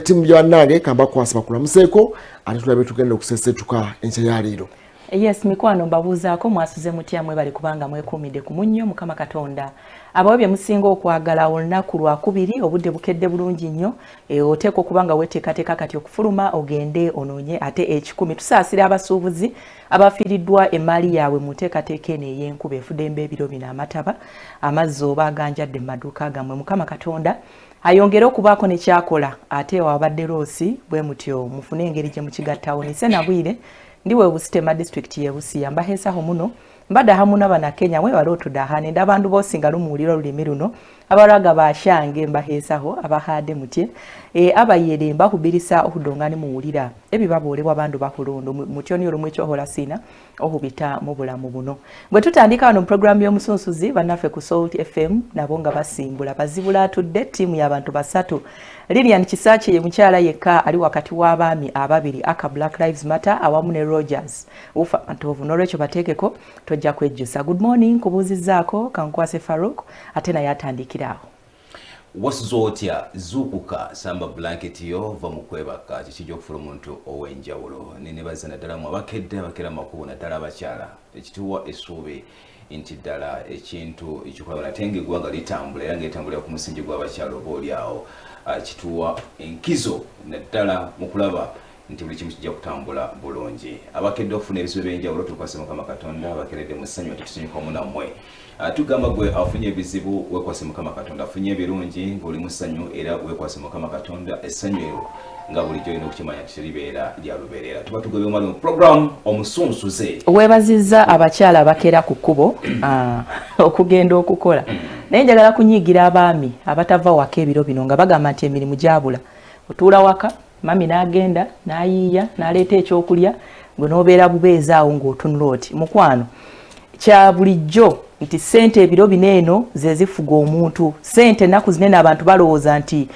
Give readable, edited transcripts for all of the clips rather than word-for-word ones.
timu y'annange kamba kwasaba kulamuseko ate tulabe tugenda okusesetuka enkya ya leero. Yes, mikwano mbabuuzaako mwasuze mutya mwe bali kubanga mwekuumidde ku munnyo Mukama Katonda. Abawo bye musinga okwagala olunaku lwakubiri obudde bukedde bulungi nnyo oteeka okubanga weeteekateeka kati okufuluma ogende onoonye ate ekikumi. Tusaasira abasuubuzi abafiiriddwa emmaali yaabwe mu nteekateeka eno ey'enkuba efudde ebiro bino amataba amazzi oba aganjadde mu maduuka gammwe. Mukama Katonda ayongere okubaako ne kyakola ate wabadde Roosi bwe mutyo mufune engeri gye mukigattawo. Nise Nabwire ndiwe Busitema district ye Busia mbaheesaho muno mbadde hamu n'Abannakenya mwe balotudahane ndabandu bosinga lumuwulira olulimi luno abalaga bashange mbaheesaho abahadde mutye abayere mbahubirisa okudongani muwulira ebibaboolebwa bandu bakulondo mutyoni olumwe ekyohola sina ohubita mu bulamu buno. Bwe tutandika wano mu programu y'omusunsuzi bannaffe ku Salt FM nabo nga basimbula bazibula atudde ttiimu y'abantu basatu. Lilian Kisache ye mukyala yekka ali wakati w'abaami ababiri aka Black Lives Matter awamu ne Rogers ufa ntovu n'olwekyo bateekeko tojja kwejjusa. Good morning kubuuzizzaako kankwase Farouk ate naye atandikirawo. Wasuzotya zukuka samba blanket yo va mukwebaka kikijja okufuna omuntu ow'enjawulo nenebaza naddala mu abakedde abakera makubo naddala abakyala ekituwa essuubi nti ddala ekintu ekikola ate ng'eggwanga litambula era ng'etambulira ku musingi gw'abakyala oba oliawo kituwa enkizo naddala mu kulaba nti buli kimu kijja kutambula bulungi. Abakedde okufuna ebizibu ebyenjawulo tukwase Mukama Katonda abakeredde mu ssanyu ati tusanyuka wamu nammwe. Tugamba gwe afunye ebizibu wekwase Mukama Katonda afunye ebirungi ng'oli mu ssanyu era wekwase Mukama Katonda essanyu ero nga bulijjo olina okukimanya nti teribeera lya lubeerera. Tuba tugobye omwali mu program omusunsuze. Weebazizza abakyala abakeera ku kkubo okugenda okukola. Naye njagala kunyiigira abaami abatava waka ebiro bino nga bagamba nti emirimu gyabula. Otuula waka mami n'agenda n'ayiiya n'aleeta ekyokulya gwe n'obeera bubeezi awo ng'otunula oti mukwano kya bulijjo nti ssente ebiro bino eno ze zifuga omuntu. Ssente ennaku zinene abantu balowooza nti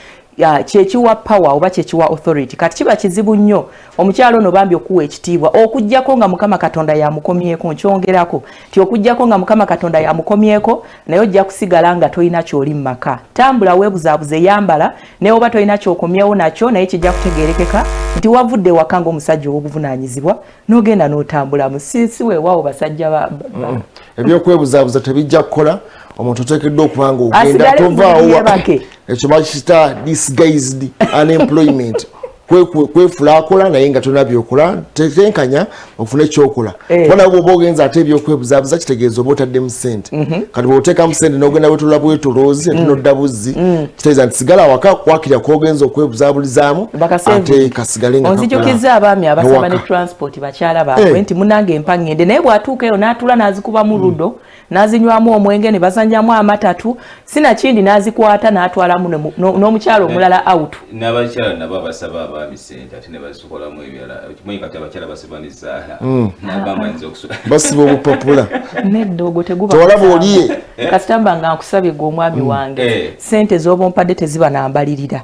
kyekiwa power oba kyekiwa authority. Kati kiba kizibu nnyo omukyalo ono bambi okuwa ekitiibwa okujjako nga Mukama Katonda yamukomyeko. Nkyongerako ti okujjako nga Mukama Katonda yamukomyeko naye ojja kusigala nga tolina kyoli mu maka. Tambula weebuzaabuze yambala naye oba tolina kyokomyewo nakyo naye kijja kutegeerekeka nti wavudde waka ng'omusajja ow'obuvunaanyizibwa n'ogenda n'otambula musisi weewaawo basajja ebyokwebuzabuza tebijja kukola. Omuntu oteekeddwa okuba nga ogenda tovaawo ekyo bakiyita disguised unemployment kwefula akola naye nga tolina byokola tetenkanya ofune ekyokola. Bona bw'oba ogenza ate ebyokwebuzabuza kitegeeza oba otaddemu ssente. Kati bw'oteekamu ssente n'ogenda wetolola bwetoloozi ate n'odda buzzi kitegeeza nti sigala waka kwakira kw'ogenza okwebuzabulizaamu ate kasigale nga onzijukizza abaami abasaba ne transport bakyala baabwe nti munnange empa ŋŋende naye bw'atuuka eyo n'atuula n'azikubamu ludo n'azinywamu omwenge ne bazannyamu amatatu sinakindi n'azikwata n'atwalamu n'omukyalo omulala out. N'abakyala nabo abasaba abaami ssente ate ne bazikolamu ebirala kimanyi kati abakyala basibaniza n'agamba nze okusula basiba obupapula nedda ogwo teguba tewalaba oliye kasitamba nga nkusabye gwe omwami wange ssente z'oba ompadde teziba nambalirira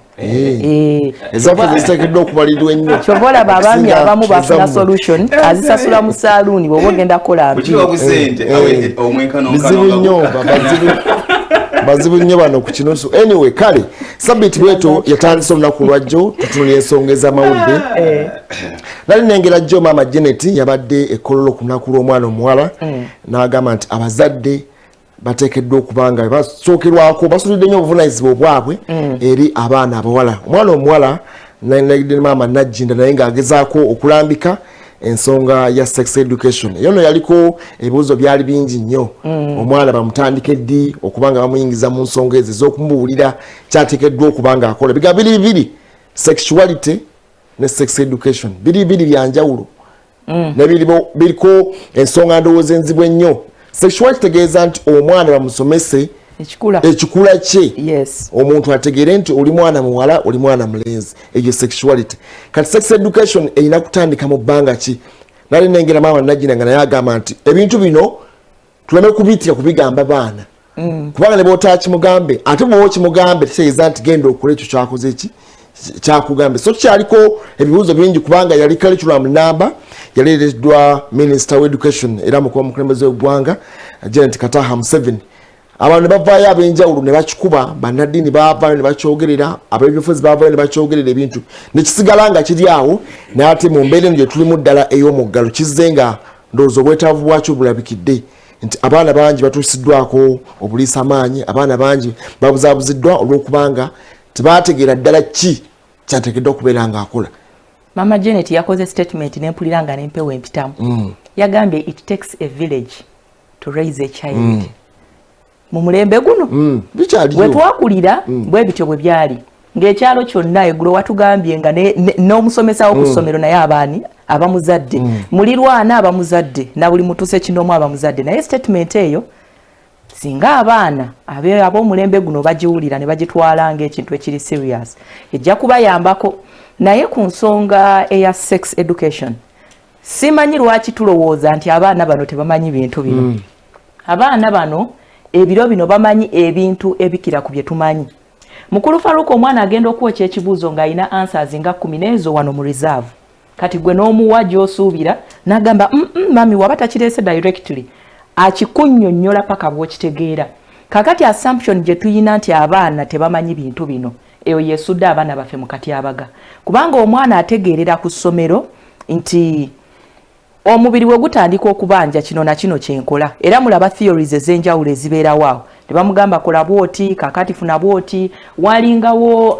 ezaffe ziteekeddwa okubalirwa ennyo. kyova olaba abaami abamu bafuna solution azisasula mu saaluuni bw'oba ogenda kukola bizibu nnyo bazibu nnyo bano ku kinusu. Anyway kale sabiti bweto yatandise olunaku lwajjo tutunula ensonga ez'amawulire. Nali nengera jjo maama Janet yabadde ekkololo ku lunaku lw'omwana omuwala n'agamba nti abazadde bateekeddwa okuba nga basookerwako basulidde nnyo obuvunaanyizibwa obwabwe eri abaana abawala. Omwana omuwala nagidde maama Najjinda naye ng'agezaako okulambika ensonga ya sex education. Yono yaliko ebibuuzo byali bingi nnyo. Omwana bamutandike ddi okuba nga bamuyingiza mu nsonga ezo ez'okumubuulira kyateekeddwa okuba nga akola. Biga biri sexuality ne sex education biri bya njawulo ne biriko ensonga ndowooza enzibwa ennyo. Sexuality tegeeza nti omwana bamusomese ekikula kye. Omuntu ategeere nti oli mwana muwala oli mwana mulenzi egyo sexuality. Kati sex education erina kutandika mu bbanga ki. Nali nengera maama Najjinda nga naye agamba nti ebintu bino tuleme kubiyitira kubigamba baana kubanga ne bw'otaa kimugambe ate bw'oba kimugambe kitegeeza nti genda okola ekyo kyakoze eki kyakugambe. So kyaliko ebibuuzo bingi kubanga yali curriculum number yaleereddwa Minister of Education era mukulembeze w'eggwanga Janet Kataha Museveni abantu bavaayo ab'enjawulo ne bakikuba bannaddiini baavaayo ne bakyogerera ab'ebyobufuzi baavaayo ne bakyogerera ebintu nekisigala nga kiri awo naye ate mu mbeera eno gye tulimu ddala ey'omuggalo kizze nga ndowooza obwetaavu bwakyo bulabikidde nti abaana bangi batuusiddwako obuliisa amaanyi abaana bangi babuzaabuziddwa olw'okubanga tebaategeera ddala ki kyateekeddwa okubeera ng'akola. Mama Janet yakoze statement n'empulira nga n'empewo empitamu. Yagambye it takes a village to raise a child. Mu mulembe guno bwe twakulira bwe bityo bwe byali ng'ekyalo kyonna eggulo watugambye nga n'omusomesa wo ku ssomero naye abaani abamuzadde mulirwana abamuzadde na buli mutuse kinomu abamuzadde naye statement eyo singa abaana ab'omulembe guno bagiwulira ne bagitwala ng'ekintu ekiri serious ejja kubayambako. Naye ku nsonga eya sex education simanyi lwaki tulowooza nti abaana bano tebamanyi bintu bino. Abaana bano ebiro bino bamanyi ebintu ebikira ku bye tumanyi. Mukulu Faruku omwana agenda okwokya ekibuuzo ng'alina answers nga 10 n'ezo wano mu reserve. Kati gwe n'omuwa gy'osuubira n'agamba mami waba takireese directly akikunnyonnyola paka bw'okitegeera. Kakati assumption gye tuyina nti abaana tebamanyi bintu bino eyo yeesudde abaana baffe mu katyabaga. Kubanga omwana ategeerera ku ssomero nti omubiri we gutandika okubanja kino na kino kyenkola era mulaba theories ez'enjawulo ezibeerawo awo ne bamugamba kola bwoti kakati funa bwoti walingawo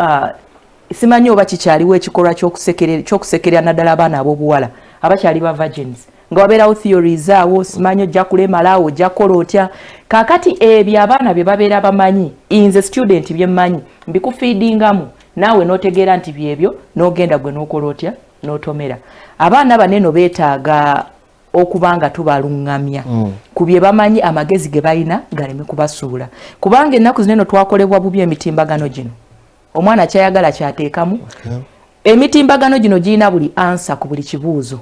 simanyi oba kikyaliwo ekikolwa ky'okusekerera naddala abaana ab'obuwala abakyali ba virgins nga wabeerawo theories awo simanyi ojja kulemalawo ojja kukola otya. Kakati ebyo abaana bye babeera bamanyi nze student bye mmanyi mbikufiidingamu naawe n'otegeera nti byebyo n'ogenda gwe n'okola otya n'otomera. Abaana baneno beetaaga okubanga tubalungamya ku bye bamanyi amagezi ge balina galeme kubasuula kubanga ennaku zineno twakolebwa bubi emitimbagano gino omwana kyayagala kyateekamu. Emitimbagano gino girina buli ansa ku buli kibuuzo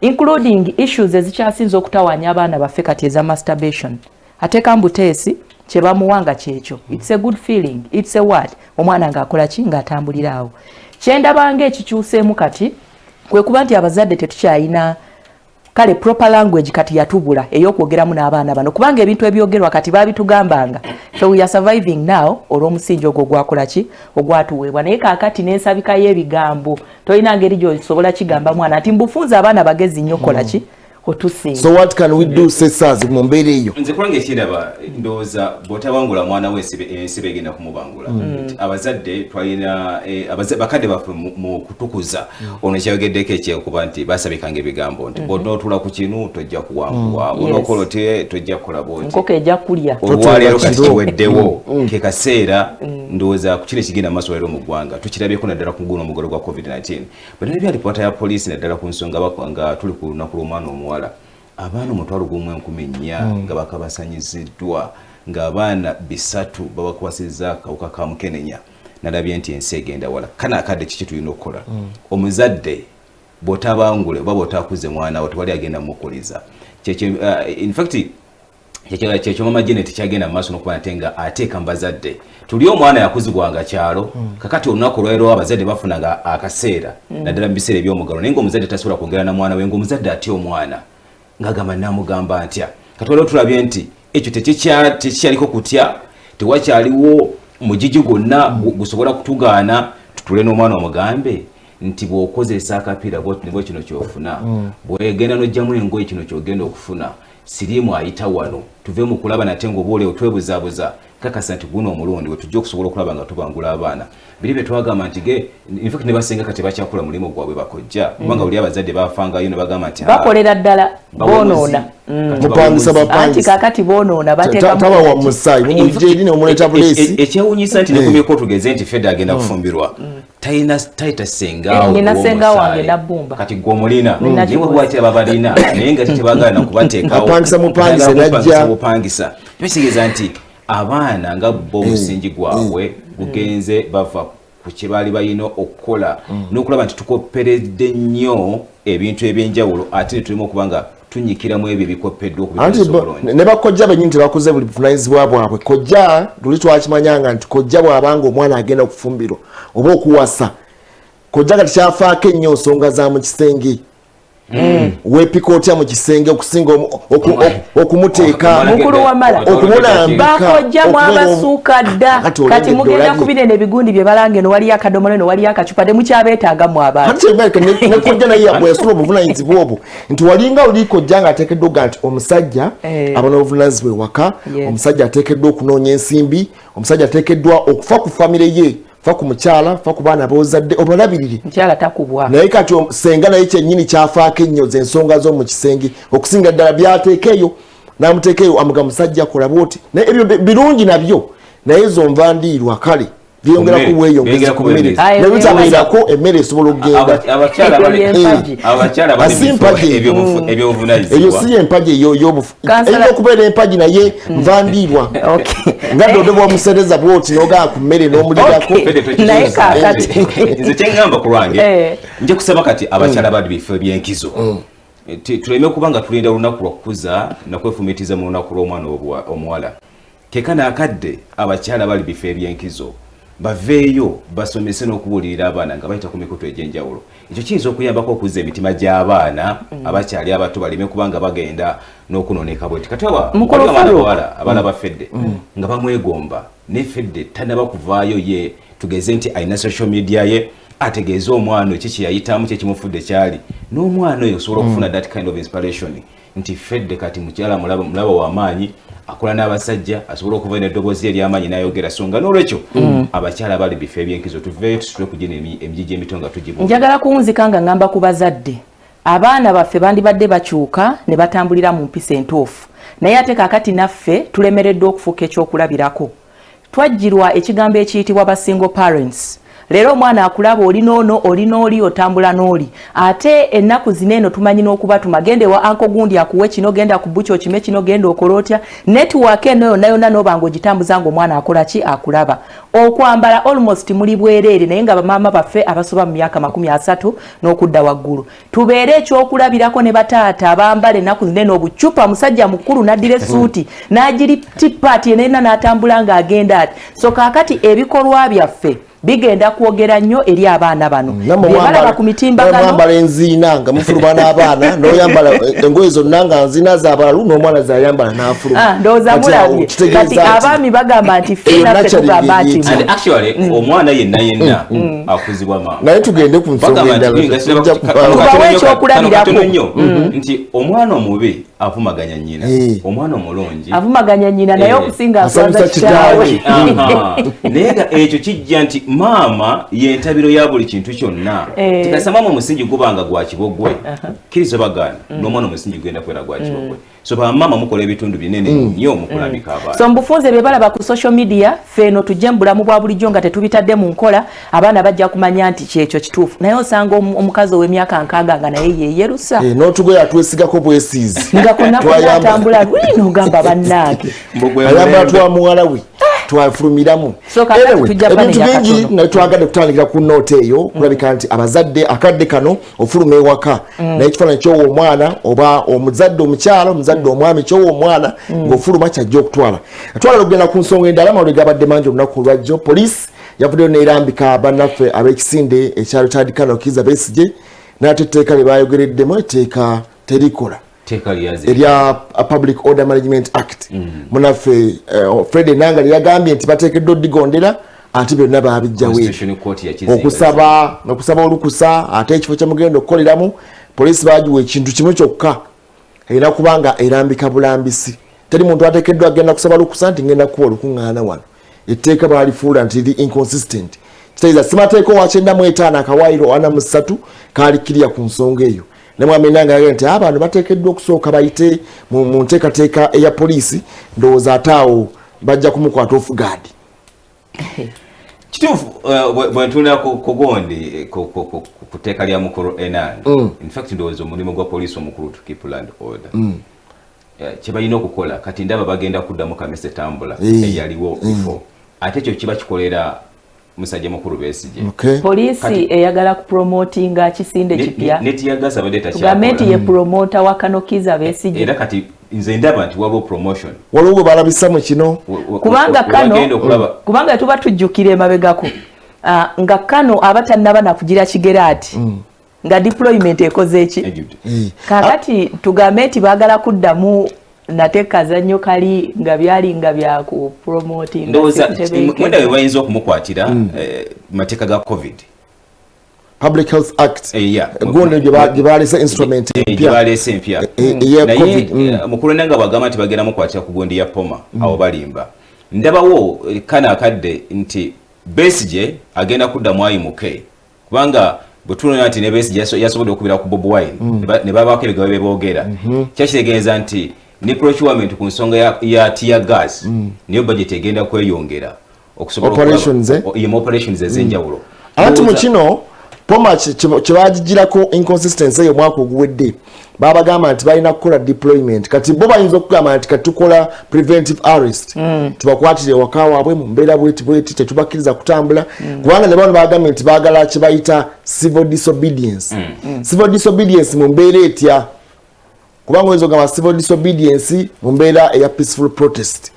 including issues ezikyasinza okutawaanya abaana baffe kati eza masturbation. Ateeka mbuteesi kye bamuwanga kyekyo it's a good feeling it's a what omwana ng'akola ki ng'atambulira awo. Kyendabanga ekikyuseemu kati kwe kuba nti abazadde tetukyayina kale proper language kati yatubula ey'okwogeramu n'abaana bano kubanga ebintu ebyogerwa kati babitugambanga so we are surviving now olw'omusingi ogwo gwakola ki ogwatuweebwa. Naye kaakati n'ensabika y'ebigambo tolina ngeri gy'osobola kigamba mwana ati mbufunza abaana bagezi nnyo kola ki otusinga. So what can we do sisters mu mbeera eyo? Nze kulanga ekiraba ndowooza bw'otabangula mwana we ensiba egenda kumubangula. Abazadde twalina bakadde baffe mu kutukuza ono kyayogeddeko ekyekuba nti basabikanga ebigambo nti bw'onootula ku kinu tojja kuwangulwa bw'onookola otye tojja kukola bw'oti nkoko ejja kulya. Olwaleero kati kiweddewo ke kaseera ndowooza ku kino ekigenda mu maaso leero mu ggwanga tukirabyeko naddala ku guno omugalo gwa COVID-19 bwe nali bya lipoota ya poliisi naddala ku nsonga nga tuli ku lunaku lw'omwana omuwala abaana 1,400 nga bakabasanyiziddwa ng'abaana 300 babakwasizza akawuka ka mukenenya. Nalabye nti ensi egenda wala kana akadde kiki tulina okukola. Omuzadde bw'otabangule oba bw'otakuze mwana we tewali agenda mumukuliza. In fact kyekyo Mama Janet kyagenda mu maaso n'okuba nate nga ateeka mu bazadde tuli omwana yakuzibwanga kyalo kakati olunaku olwaleero abazadde bafunanga akaseera naddala mu biseera eby'omugalo naye ng'omuzadde tasobola kwogera na mwana we ng'omuzadde atya omwana ng'agamba namugamba ntya. Kati waliwo tulabye nti ekyo tekikyaliko kutya tewakyaliwo mugigi gwonna gusobola kutugaana tutule n'omwana omugambe nti bw'okozesa akapiira bwe kino kyofuna bw'egenda n'ojjamu engoye kino kyogenda okufuna sirimu ayita wano tuve mu kulaba nate ng'obooleo twebuzaabuza kakasa nti guno omulundi we tujja okusobola okulaba nga tubangula abaana biri bye twagamba nti in fact ne basenga kati bakyakola mulimu gwabwe bakojja kubanga buli abazadde bafangayo ne bagamba nti bakolera ddala boonoona anti kakati boonoona bateekatabawa musaayi mumujja eri neomuleeta buleesi ekyewuunyisa nti nekumyeko tugeze nti fedda agenda kufumbirwa tayita senga wange nabbumba kati gw'omulina niwe bwatira babalina naye nga tetebagala nakubateekawo bupangisa tebetegeeza nti abaana nga bo omusingi gwabwe gugenze bava ku kye baali balina okukola n'okulaba nti tukopperedde nnyo ebintu ebyenjawulo ate netulima okuba nga tunyikiramu ebyo ebikoppeddwa ne bakojja bennyini tebakoze buli buvunanyizibwa bwabwe. Kojja luli twakimanyanga nti kojja bw'abanga omwana agenda okufumbirwa oba okuwasa kojja kati kyafaako ennyo nsonga za mu kisenge wepika otya mu kisenge okusinga okumuteeka mukulu wa mala okumulambika bakojjamu abasuuka dda kati mugenda ku binene ebigundi bye balanga eno waliyo akadomolo eno waliyo akacupa temukyabetagamu abantu nekojja naye bweyasobola obuvunanyizibwa obwo nti walinga oli kojja nga ateekeddwa oga nti omusajja abona obuvunanyizibwa ewaka omusajja ateekeddwa okunoonya ensimbi omusajja ateekeddwa okufa ku famire ye fa ku mukyala fa ku baana bozadde obalabirire mukyala takubwa naye kati senga naye kyennyini kyafaako ennyo zensonga z'omu kisenge okusinga ddala byateekeeyo n'amuteekeeyo amuga musajja kola bwoti naye ebyo birungi nabyo naye zo nvandiirwa kale byongera ku bweyongezi ku mmere ne bitabeerako emmere esobola okugenda eyo si empagi eyoyobufu erina okubeera empagi naye nvandiirwa nga dode bwomusereza bwoti nogaa ku mmere n'omulirako naye kakati nze kyeŋŋamba ku lwange nje kusaba kati abakyala bali bifo ebyenkizo tuleme kuba nga tulinda olunaku lwakukuza nakwefumitiza mu lunaku lw'omwana omuwala keka naakadde abakyala bali bifo ebyenkizo baveeyo basomese n'okubuulirira abaana nga bayita ku mikutu egy'enjawulo ekyo kiyinza okuyambako okuzza emitima gy'abaana abakyali abato baleme kubanga bagenda n'okunooneka bweti kati abawala abala bafedde nga bamwegomba nefedde tanaba kuvaayo ye tugeze nti alina social media ye ategeeze omwana eki kyeyayitamu kyekimufudde kyali n'omwana oyo osobola okufuna that kind of inspiration nti fedde kati mukyala mulaba w'amaanyi akola n'abasajja asobola okuva n'eddoboozi ery'amaanyi n'ayogera so nga n'olwekyo abakyala bali bifo ebyenkizo tuveeyo tusitule kugina emijiji emito nga tugibu njagala kuwunzika nga ngamba ku bazadde abaana baffe bandibadde bakyuka ne batambulira mu mpisa entuufu naye ate kaakati naffe tulemereddwa okufuuka ekyokulabirako twajjirwa ekigambo ekiyitibwa single parents leero omwana akulaba oli noono oli n'oli otambula n'oli ate ennaku zino eno tumanyi n'okuba tumagende wa anko gundi akuwe kino genda ku bukyo kime kino genda okola otya netiwaaka eno yonna yonna n'obanga ogitambuza ng'omwana akola ki akulaba okwambala almost muli bwereere naye nga bamaama baffe abasoba mu myaka 30 n'okudda waggulu tubeere ekyokulabirako ne bataata abambala ennaku zino eno obucupa musajja mukulu n'addira essuuti n'agiri tipaati yenna n'atambula ng'agenda ati so kaakati ebikolwa byaffe bigenda kwogera nnyo eri abaana bano balaba ku mitimbagano mwambala enziina nga mufuluma n'abaana n'oyambala engoye zonna nga nziina z'abalalu n'omwana zayambala n'afuluma ndowooza mulabye kati abaami bagamba nti ffenaffe tugamba nti actually omwana yenna akuzibwa maama naye tugende ku nsonga endala ekyokulabirako nti omwana omubi avumaganya nnyina omwana omulungi avumaganya nnyina naye okusinga aswaza kitaawe naye nga ekyo kijja nti maama yentabiro ya buli kintu kyonna tikasa maama omusingi gubanga gwa kibogwe kiriza bagaana n'omwana omusingi genda kwera gwa kibogwe so bamaama mukola ebitundu binene nnyo mu kulambika abaana so mbufunze bye balaba ku social media feno tujje mu bulamu bwa bulijjo nga tetubitadde mu nkola abaana bajja kumanya nti kyekyo kituufu naye osanga omukazi ow'emyaka 6 nga naye yeyerusa n'otugoye atwesigako bwesiizi nga konna atambula luli n'ogamba bannaage ayambala twa muwala we twafulumiramu ebintu bingi naye twagadde kutandikira ku noota eyo kulabika nti abazadde akadde kano ofuluma ewaka naye ekifaananyi ky'owa omwana oba omuzadde omukyala omuzadde omwami ky'owa omwana ng'ofuluma kyajja okutwala atwala okugenda ku nsonga endala amalwaliro gabadde mangi olunaku olwajjo poliisi yavuddeyo neerambika bannaffe ab'ekisinde ekyalo kyadikano Kizza Besigye n'ate etteeka lye bayogereddemu etteeka terikola erya Public Order Management Act munaffe Fred Enanga yagambye nti bateekeddwa odigondera ate byonna baabijjawe okusaba olukusa ate ekifo kyamugenda okukoleramu poliisi bagiwa ekintu kimu kyokka erina kubanga erambika bulambisi teri muntu ateekeddwa agenda kusaba lukusa nti ngenda kuwa olukuŋŋaana wano etteeka baalifuula nti liri inconsistent kitegeeza simateeka owa 95 akawaayiro 43 kaali kiriya ku nsonga eyo nemwami Enanga yagambye nti abantu bateekeddwa okusooka bayite mu nteekateeka eya poliisi ndowooza ate awo bajja kumukwata off guard kituufu bwe ntunira ku gondi ku tteeka lya mukulu Enanga in fact ndowooza omulimu gwa poliisi omukulu to keep land order kye balina okukola kati ndaba bagenda kuddamu kamese tambula eyaliwo before ate ekyo kiba kikolera musajja mukulu Besigye poliisi eyagala kupromotinga kisinde kipya netiyagaza badde gavumenti ye promota wa Kano Kizza Besigye era kati nze ndaba nti waliwo promotion waliwo bwe balabisa kino kubanga tuba tujjukira emabegako nga Kano abatannaba nakugira Kigeraati nga deployment ekoze eki kakati tugambe nti baagala kuddamu nate kazannyo kali nga byali nga bya ku promoting ndowooza mwenda we bayinza okumukwatira mateeka ga covid Public Health Act gundi gye baleese instrument empya naye mukulu nenga bagamba nti bagenda mukwatira ku gundi ya poma awo balimba ndabawo kana akadde nti Besigye agenda kuddamu ayimuke kubanga bwetunona nti ne Besigye yasobodde okubira ku Bobi Wine ne babaako ebigambo bye boogera kyakitegeeza nti ne procurement ku nsonga ya tear gas niyo budget egenda kweyongera okusobola operations ez'enjawulo anti mu kino poma kyebagigirako inconsistency eyo mwaka oguwedde babagamba nti balina kukola deployment kati bo bayinza okugamba nti kati tukola preventive arrest tubakwatire waka waabwe mu mbeera bweti tetubakkiriza kutambula kubanga ne bano bagambye nti baagala kye bayita civil disobedience civil disobedience mu mbeera etya kubanga oyinza okugamba civil disobedience mu mbeera eya peaceful protest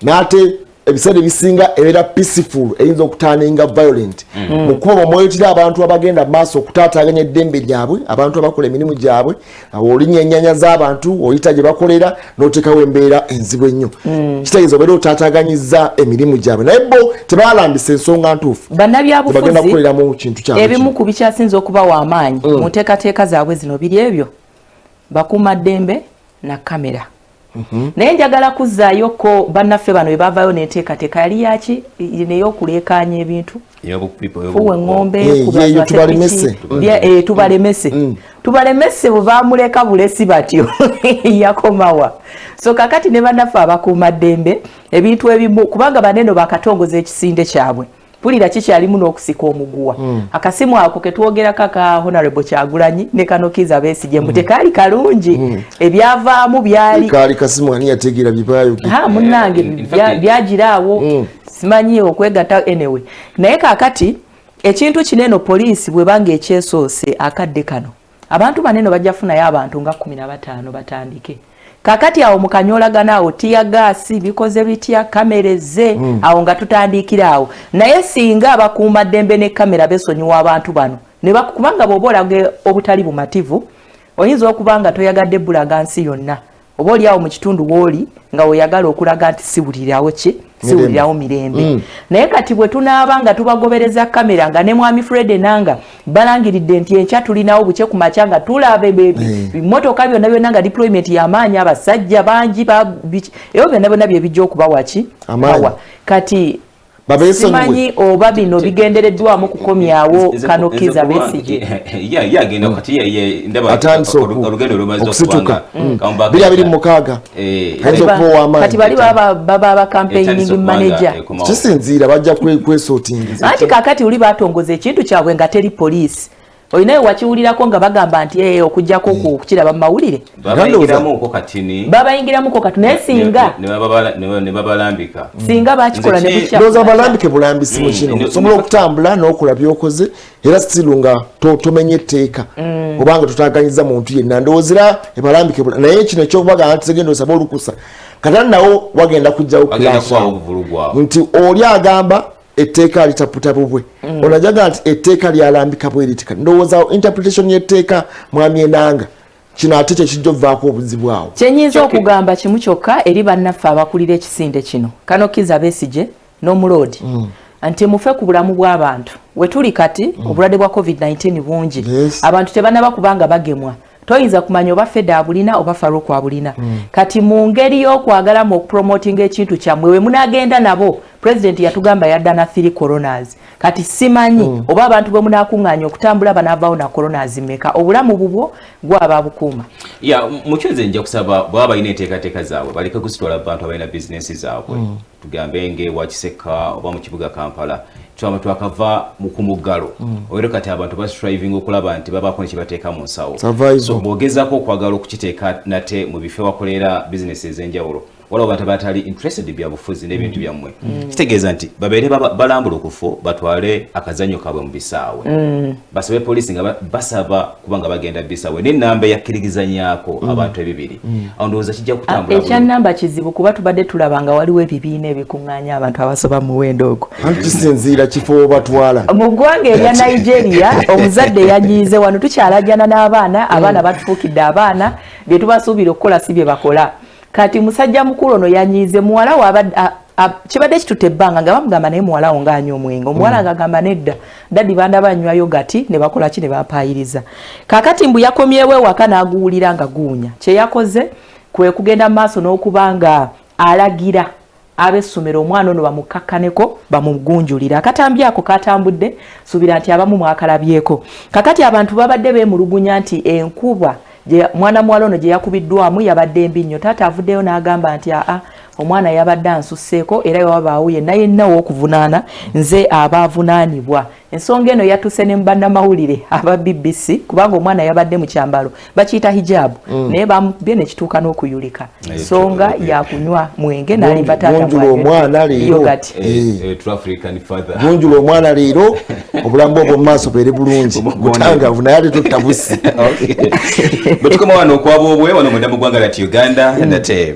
n'ate ebiseera ebisinga ebeera peaceful eyinza okutaaninga violent mukuba bw'omweyitira abantu abagenda maaso okutaataaganya eddembe lyabwe abantu abakola emirimu gyabwe olinya ennyanya z'abantu oyita gye bakolera n'oteekawo embeera enzibu ennyo kitegeeza obeera otaataaganyizza emirimu gyabwe naye bo tebalambisa ensonga ntuufu bagenda kukoleramu kintu kyabwe ebimu ku bikyasinza okubawa amaanyi mu nteekateeka zaabwe zino biri ebyo bakuuma ddembe na kamera naye njagala kuzzaayo ko bannaffe bano bwe bavaayo n'enteekateeka yali yaki neyokuleekaanya ebintu fuwe ng'ombe tubalemese bwe baamuleka bulesi batyo yakomawa so kakati ne bannaffe abakuuma ddembe ebintu ebimu kubanga baneno bakatongoza ekisinde kyabwe pulira kikyalimu n'okusika omuguwa akasimu ako ketwogerako aka Honorable Kyagulanyi ne Kanokiza Besigye tekaali kalungi ebyavaamu byali kaali kasimu ani yategeera bibaayo munnange byagiraawo simanyi okwegatta anyway naye kakati ekintu kineno poliisi bwe banga ekyesoose akadde kano abantu baneno bajja funayo abantu nga 15 batandike kakati awo mukanyolagana awo tiya gasi bikoze bitya kamereze awo nga tutandikira awo naye singa abakuuma ddembe ne kamera besonyiwa abantu bano ne bakubanga bobolage obutali bumativu oyinza okubanga toyagadde bulaga nsi yonna oba oli awo mu kitundu woli nga oyagala okulaga nti siwulirawo siwulirawo mirembe naye kati bwe tunaabanga tubagobereza kamera nga ne mwami Fred nanga balangiridde nti enkya tulinawo buke ku makya nga tulaba emmotoka byonna byonna nga deployment y'amaanyi abasajja bangi ebyo byonna byonna bye bijja okuba waki kati simanyi oba bino bigendereddwamu kukomyawo Kanokiza Besigye yagenda kati ndaba olugendo lumaze okusituka 26 kati bali baba campaigning manager kisinziira bajja kwesotinga anti kakati uli batongoza ekintu kyabwe nga teri poliisi olinayo wakiwulirako nga bagamba nti okujjako okukiraba mu mawulire babayingiramuko kati naye singa ne babalambika singa bakikola ne bukya ndoza balambike bulambisi mu kino osobola okutambula n'okola byokoze era stilu nga tomenye etteeka obanga tutaganyiza muntu yenna ndoozera ebalambike naye kino ekyokubaga nti tegenda osaba olukusa katani nawo wagenda kujjawo nti oli agamba etteeka litaputa bubwe onajaga nti etteeka lyalambika bweritika ndowooza interpretation y'etteeka mwami enanga kino ate kyekijja ovaako obuzibu awo kyenyinza okugamba kimu kyokka eri bannaffe abakulira ekisinde kino Kanokiza Besigye n'omuloodi nti mufe ku bulamu bw'abantu wetuli kati obulwadde bwa COVID-19 bungi abantu tebanaba kubanga bagemwa toyinza kumanya oba Feda abulina oba Faruku abulina kati mu ngeri y'okwagalamu okupromotinga ekintu kyammwe we munagenda nabo president yatugamba yadda na 3 coronas kati simanyi oba abantu bwe munakuŋŋaanya okutambula banavaawo na coronas mmeka obulamu bubwo gwaba bukuuma mukyonze nja kusaba bwaba balina enteekateeka zaabwe baleke kusitwala abantu abalina bizinesi zaabwe tugambe ng'ewakiseka oba mu kibuga Kampala twakava ku muggalo olero kati abantu bastriving okulaba nti babaako ne kibateeka mu nsawo so bw'ogezaako okwagala okukiteeka nate mu bifo wakolera bizinesi ez'enjawulo waliwo abantu batali interested byabufuzi n'ebintu byammwe kitegeeza nti babeere balambula okufo batwale akazanyo kabwe mu bisaawe basabe poliisi nga basaba kubanga bagenda bisaawe n'ennamba eyakkirigizanyaako abantu ebibiri awo ndowooza kijja kutambula ekyannamba kizibu kuba tubadde tulaba nga waliwo ebibiina ebikuŋŋaanya abantu abasoba mu muwendo ogwo kisinziira kifo batwala mu ggwanga erya Nigeria omuzadde yanyiize wano tukyalajjana n'abaana abaana batufuukidde abaana bye tubasuubira okukola si bye bakola kati musajja mukulu ono yanyiize muwala we kibadde kitutte ebbanga nga bamugamba naye muwala wo ngaanywa omwenge omuwala agagamba nedda daddi banda banywayo gati ne bakola ki ne bapaayiriza kaakati mbu yakomyewo ewaka n'aguwulira nga guunya kye yakoze kwe kugenda mu maaso n'okubanga alagira ab'essomero omwana ono bamukakkaneko bamugunjulira akatambi ako katambudde suubira nti abamu mwakalabyeko kakati abantu babadde beemulugunya nti enkuba mwana muwala ono gye yakubiddwamu yabadde mbi nnyo taata avuddeyo n'agamba nti omwana yabadde ansusseeko era yewabaawo yenna w'okuvunaana nze aba avunaanibwa ensonga eno yatuuse ne mu bannamawulire aba BBC kubanga omwana yabadde mu kyambalo bakiyita hijabu naye bamubye ne kituuka n'okuyulika nsonga yakunywa mwenge n'alimba taata gunjula omwana leero obulamu obwo mu maaso beere bulungi mutangavu naye ate tottabusi bwetukoma wano okwaba obwe wano munda mu ggwanga lyati Uganda nate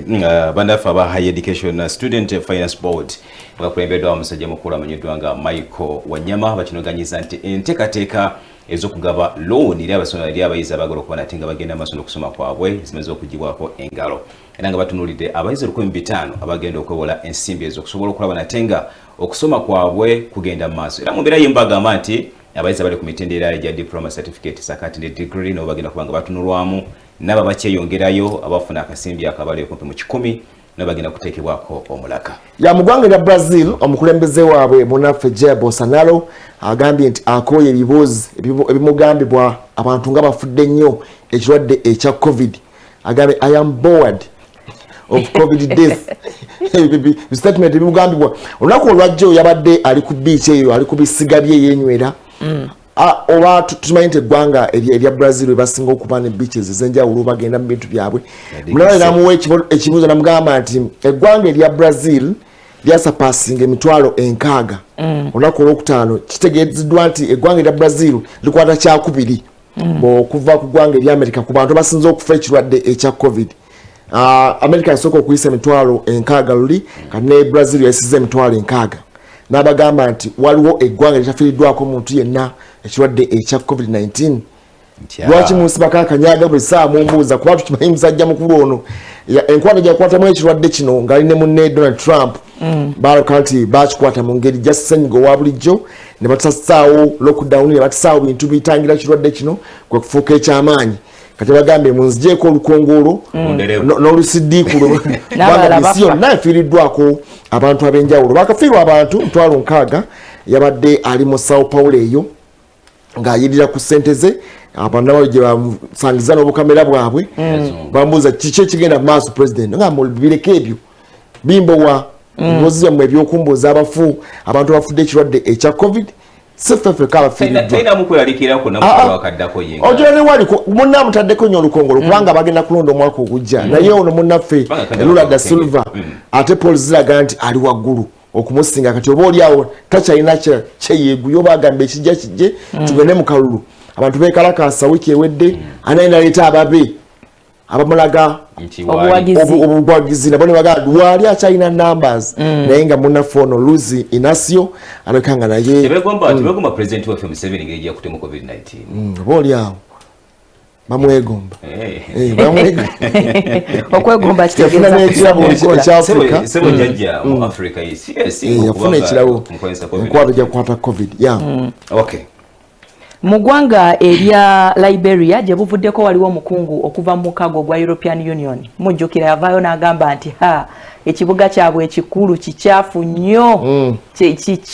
bannaffe aba higher education student finance board bakulembeddwa omusajja mukulu amanyiddwa nga Michael Wanyama bakinoganyiza nti enteekateeka ez'okugaba loan eri abayizi abagala okuba nate nga bagenda maaso n'okusoma kwabwe zimaze okugibwako engalo era nga batunuulidde abayizi 1500 abagenda okwewola ensimbi ezo okusobola okulaba nate nga okusoma kwabwe kugenda mu maaso era mu mbeera y'emu bagamba nti abayizi abali ku mitendera egya diploma certificate sakati ne degree nabo bagenda kuba nga batunulwamu nabo bakyeyongerayo abafuna akasimbi akabali okumpi mu 10 nabagenda kuteekebwako omulaka ya mugwanga lya Brazil omukulembeze waabwe munaffe Jair Bolsonaro agambye nti akooye ebibuuzi ebimugambibwa abantu nga bafudde nnyo ekirwadde ekya COVID agambye I am bored of COVID death statement ebimugambibwa olunaku olwajjo yabadde ali ku beach eyo ali ku bisiga bye yenywera oba tumanyi nti eggwanga erya Brazil we basinga okuba ne beaches ez'enjawulo bagenda mu bintu byabwe mulala namuwa ekibuuzo namugamba nti eggwanga erya Brazil lyasapasinga emitwalo 600 olunaku olwokutaano kitegeezeddwa nti eggwanga erya Brazil likwata kyakubiri okuva ku ggwanga erya America ku bantu basinze okufa ekirwadde ekya COVID America yasooka okuyisa emitwalo 600 luli kati ne Brazil yayisiza emitwalo 600 n'abagamba nti waliwo eggwanga litafiiriddwako omuntu yenna ekirwadde ekya COVID-19 lwaki munsi bakakanyaga buli saa mumbuuza kuba tukimanyi musajja mukulu ono enkwata gyakwatamu ekirwadde kino ng'ali ne munne Donald Trump balaka nti bakikwata mu ngeri gya ssenyiga owa bulijjo ne batasaawo lockdown ne batasaawo bintu bitangira ekirwadde kino kwe kufuuka ekyamaanyi kati bagambye munzigyeko olukongolo n'olusidiikulo bisi yonna efiiriddwako abantu ab'enjawulo bakafiirwa abantu 6,000 yabadde ali mu Sao Paulo eyo ng'ayirira ku ssente ze abantu gye bamusangiza n'obukamera bwabwe bamubuuza kiki ekigenda mu maaso president nga bireke ebyo bimbowa emboozi zammwe ebyokumbuuza abafu abantu abafudde ekirwadde ekya COVID sifefe kaba fiiriddwa wali munna mutaddeko nnyo olukongolo kubanga bagenda kulonda omwaka ogujja naye ono munnaffe Lula da Silva ate Paul ziraga nti ali waggulu okumusinga kati oba oliawo takyalina kyeyeeguya oba agamba ekijja kijje tugende mu kalulu abantu bekalakasa wiiki ewedde anaye naleeta ababe abamulaga obuwagizi nabo ne bagamba wali akyalina numbers naye nga munnaffe ono Luzi Inacio alabika nga naye tebegomba president waffe Museveni ng'ejja kutemu COVID-19 oba oliawo bamwegomba okwegomba kitegeeza sebo jajja mu Africa yafuna ekirabo enkwata gyakwata COVID okay mu ggwanga erya Liberia gye buvuddeko waliwo omukungu okuva mu mukago gwa European Union mujjukira yavaayo n'agamba nti ekibuga kyabwe ekikulu kikyafu nnyo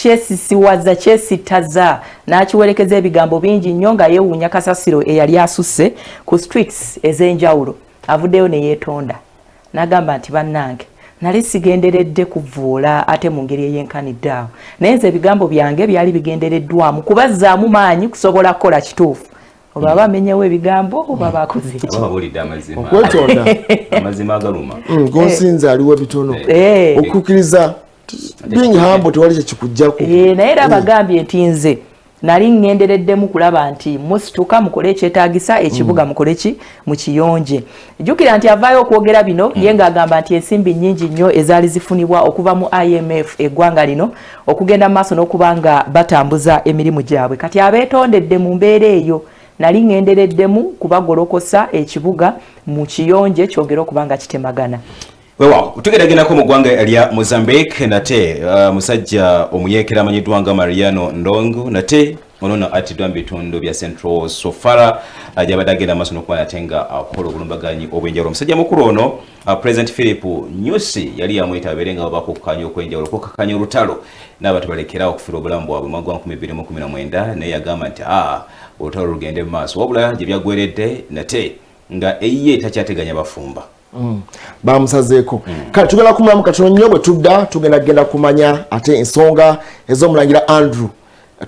kyesisiwaza kyesitaza n'akiwerekeza ebigambo bingi nnyo nga yeewuunya kasasiro eyali asusse ku streets ez'enjawulo avuddeyo ne yeetonda n'agamba nti bannange nali sigenderedde kuvuula ate mu ngeri ey'enkanidde awo naye nze ebigambo byange byali bigendereddwamu kubazzaamu maanyi kusobola kukola kituufu oba bamenyewo ebigambo oba bakoze ki abawulidde amazima okwetonda amazima agaluma gonsinza aliwo bitono okukkiriza being humble tewali kyekikujjako naye era bagambye nti nze nali ngendereddemu kulaba nti musituka mukole ekyetaagisa ekibuga mukole ki mukiyonje jjukira nti avaayo okwogera bino ye ng'agamba nti ensimbi nnyingi nnyo ezaali zifunibwa okuva mu IMF eggwanga lino okugenda mu maaso n'okuba nga batambuza emirimu gyabwe kati abeetondedde mu mbeera eyo nali ngendereddemu kubagolokosa ekibuga mu kiyonje kyongera okuba nga kitemagana wewa tugeragenzako mu ggwanga lya Mozambique nate musajja omuyeekera amanyiddwa nga Mariano Ndongo nate ono attiddwa mu bitundu bya Central Sofala gy'abadde agenda maaso n'okuba nate nga akola obulumbaganyi obw'enjawulo omusajja mukulu ono President Philip Nyusi yali yamuyita abeere nga bakukkaanya okw'enjawulo okukakkanya olutalo n'abantu balekera okufiira obulamu bwabwe mu mwaka 2019 naye yagamba nti olutalo lugende mu maaso wabula gye byaggweredde nate nga eyiye takyateganya bafumba bamusazeeko kale tugenda kumulamu katono nnyo bwe tudda tugenda kumanya ate ensonga ez'omulangira Andrew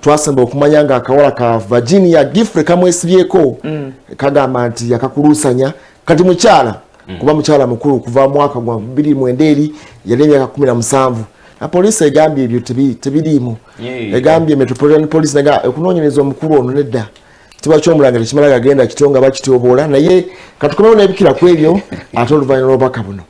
twasemba okumanya nga akawala ka Virginia Giffrey kamwesibyeko kagamba nti yakakuluusanya kati mukyala kuba mukyala mukulu kuva mwaka gwa 2009 eri yali emyaka 17 na poliisi egambye ebyo tebiriimu egambye Metropolitan Police naga okunoonyereza omukulu ono nedda tiba ky'omulangira kimala gagenda kitonga bakitoboola naye katukomewo n'ebikira ku ebyo ate oluvannyuma lw'obubaka buno